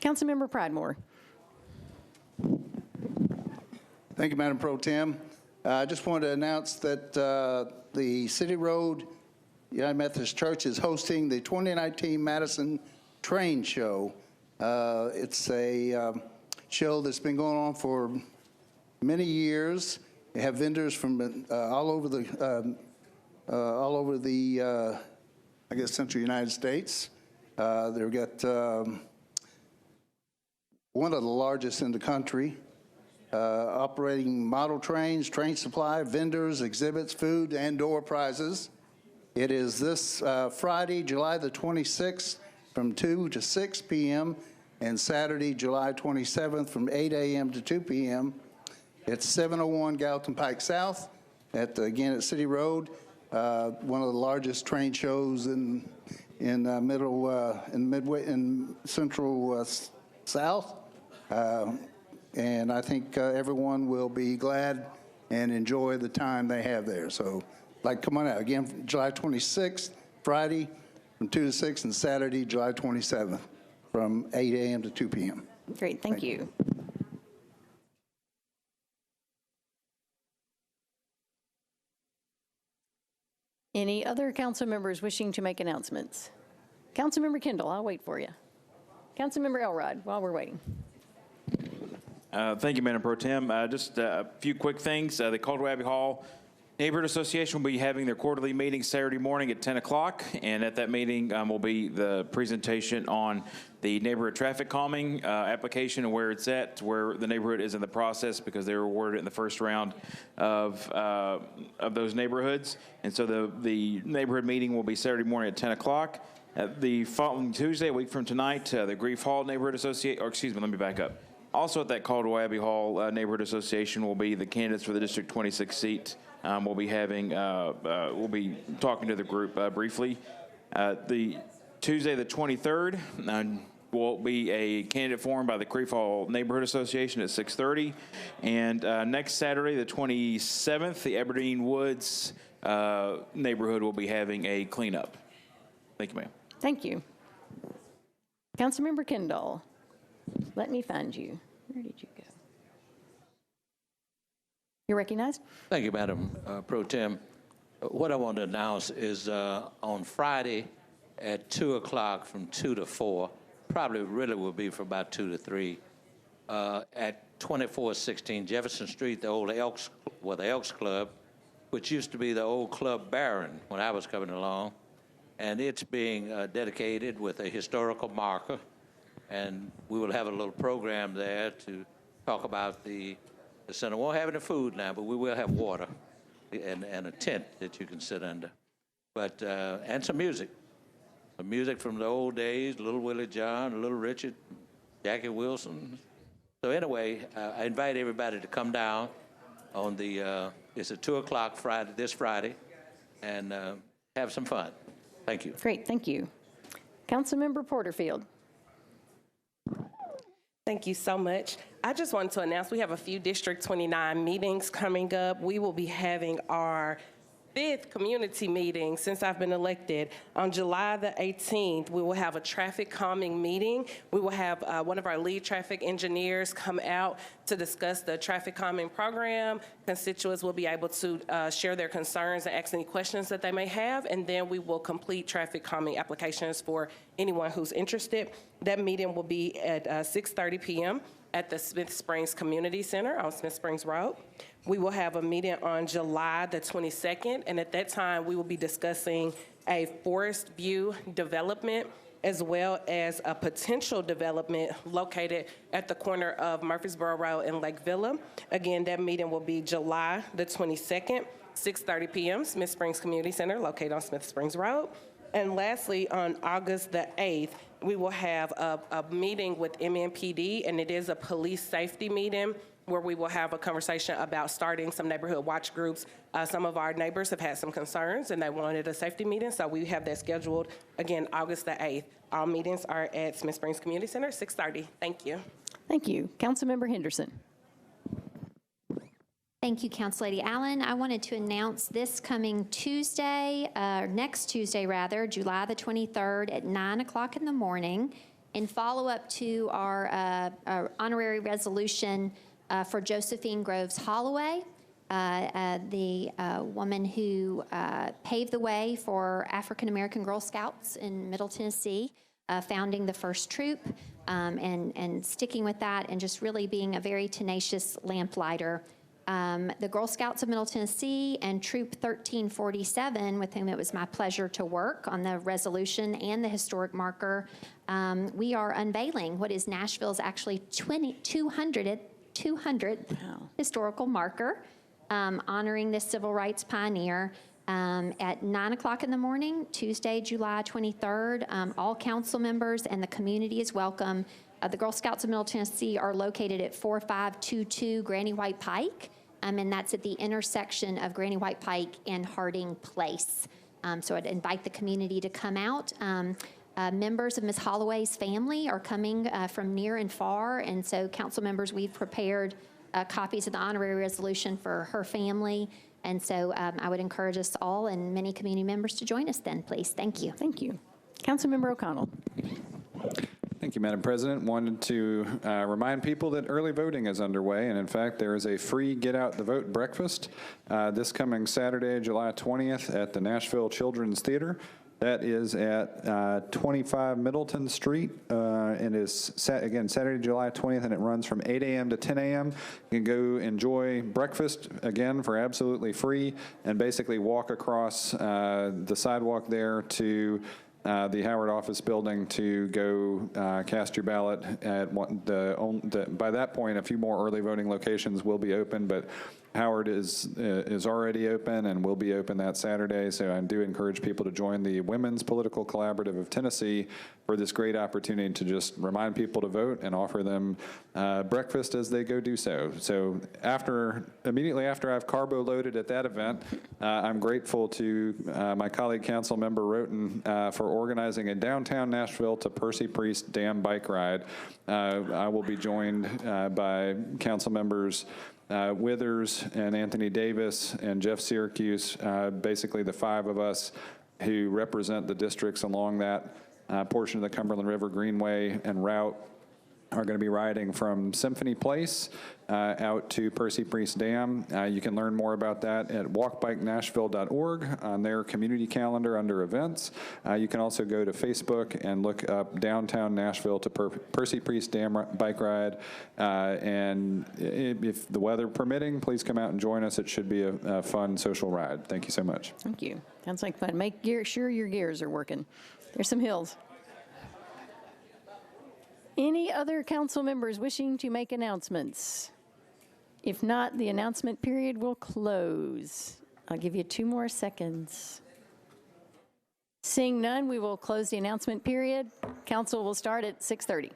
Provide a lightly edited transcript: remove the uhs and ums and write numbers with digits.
Councilmember Pridemore. Thank you, Madam Pro Tem. I just wanted to announce that the City Road United Methodist Church is hosting the 2019 Madison Train Show. It's a show that's been going on for many years. They have vendors from all over the I guess central United States. They've got one of the largest in the country, operating model trains, train supply, vendors, exhibits, food, and door prizes. It is this Friday, July the 26th, from 2 to 6 p.m., and Saturday, July 27th, from 8 a.m. to 2 p.m. It's 701 Gallatin Pike South, again at City Road. One of the largest train shows in Central South. And I think everyone will be glad and enjoy the time they have there. So, come on out. Again, July 26th, Friday, from 2 to 6, and Saturday, July 27th, from 8 a.m. to 2 p.m. Great, thank you. Any other council members wishing to make announcements? Councilmember Kendall, I'll wait for you. Councilmember Elrod, while we're waiting. Thank you, Madam Pro Tem. Just a few quick things. The Caldwell Abbey Hall Neighborhood Association will be having their quarterly meeting Saturday morning at 10 o'clock, and at that meeting will be the presentation on the neighborhood traffic calming application and where it's at, where the neighborhood is in the process, because they were awarded in the first round of those neighborhoods. And so the neighborhood meeting will be Saturday morning at 10 o'clock. The following Tuesday, a week from tonight, the Grief Hall Neighborhood Association, or excuse me, let me back up. Also at that Caldwell Abbey Hall Neighborhood Association will be the candidates for the District 26 seat. We'll be talking to the group briefly. The Tuesday the 23rd will be a candidate forum by the Grief Hall Neighborhood Association at 6:30. And next Saturday the 27th, the Aberdeen Woods neighborhood will be having a cleanup. Thank you, ma'am. Thank you. Councilmember Kendall, let me find you. Where did you go? You're recognized. Thank you, Madam Pro Tem. What I want to announce is on Friday at 2 o'clock from 2 to 4, probably really will be for about 2 to 3, at 2416 Jefferson Street, the old Elks Club, which used to be the old Club Baron when I was coming along. And it's being dedicated with a historical marker. And we will have a little program there to talk about the center. We won't have any food now, but we will have water and a tent that you can sit under. But, and some music. Some music from the old days, Little Willie John, Little Richard, Jackie Wilson. So anyway, I invite everybody to come down on it's at 2 o'clock this Friday, and have some fun. Thank you. Great, thank you. Councilmember Porterfield. Thank you so much. I just wanted to announce we have a few District 29 meetings coming up. We will be having our 5th community meeting since I've been elected. On July the 18th, we will have a traffic calming meeting. We will have one of our lead traffic engineers come out to discuss the traffic calming program. Constituents will be able to share their concerns and ask any questions that they may have, and then we will complete traffic calming applications for anyone who's interested. That meeting will be at 6:30 p.m. at the Smith Springs Community Center on Smith Springs Road. We will have a meeting on July the 22nd, and at that time, we will be discussing a Forest View development as well as a potential development located at the corner of Murfreesboro Road and Lake Villa. Again, that meeting will be July the 22nd, 6:30 p.m., Smith Springs Community Center, located on Smith Springs Road. And lastly, on August the 8th, we will have a meeting with MNPD, and it is a police safety meeting where we will have a conversation about starting some neighborhood watch groups. Some of our neighbors have had some concerns and they wanted a safety meeting, so we have that scheduled, again, August the 8th. All meetings are at Smith Springs Community Center, 6:30. Thank you. Thank you. Councilmember Henderson. Thank you, Council Lady Allen. I wanted to announce this coming Tuesday, next Tuesday rather, July the 23rd at 9 o'clock in the morning. In follow-up to our honorary resolution for Josephine Groves Holloway, the woman who paved the way for African-American Girl Scouts in Middle Tennessee, founding the first troop, and sticking with that and just really being a very tenacious lamplighter. The Girl Scouts of Middle Tennessee and Troop 1347, with whom it was my pleasure to work on the resolution and the historic marker, we are unveiling what is Nashville's actually 200th historical marker, honoring this civil rights pioneer. At 9 o'clock in the morning, Tuesday, July 23rd. All council members and the community is welcome. The Girl Scouts of Middle Tennessee are located at 4522 Granny White Pike, and that's at the intersection of Granny White Pike and Harding Place. So I'd invite the community to come out. Members of Ms. Holloway's family are coming from near and far, and so council members, we've prepared copies of the honorary resolution for her family. And so I would encourage us all and many community members to join us then, please. Thank you. Thank you. Councilmember O'Connell. Thank you, Madam President. Wanted to remind people that early voting is underway, and in fact, there is a free Get Out the Vote breakfast this coming Saturday, July 20th at the Nashville Children's Theater. That is at 25 Middleton Street, and is, again, Saturday, July 20th, and it runs from 8 a.m. to 10 a.m. You can go enjoy breakfast, again, for absolutely free, and basically walk across the sidewalk there to the Howard office building to go cast your ballot at by that point, a few more early voting locations will be open, but Howard is already open and will be open that Saturday, so I do encourage people to join the Women's Political Collaborative of Tennessee for this great opportunity to just remind people to vote and offer them breakfast as they go do so. So immediately after I've carbo loaded at that event, I'm grateful to my colleague Council Member Roten for organizing a downtown Nashville to Percy Priest Dam bike ride. I will be joined by Council Members Withers and Anthony Davis and Jeff Syracuse, basically the five of us who represent the districts along that portion of the Cumberland River Greenway and route, are going to be riding from Symphony Place out to Percy Priest Dam. You can learn more about that at walkbikenashville.org on their community calendar under events. You can also go to Facebook and look up Downtown Nashville to Percy Priest Dam bike ride. And if the weather permitting, please come out and join us. It should be a fun social ride. Thank you so much. Thank you. Sounds like fun. Make sure your gears are working. There's some hills. Any other council members wishing to make announcements? If not, the announcement period will close. I'll give you 2 more seconds. Seeing none, we will close the announcement period. Council will start at 6:30.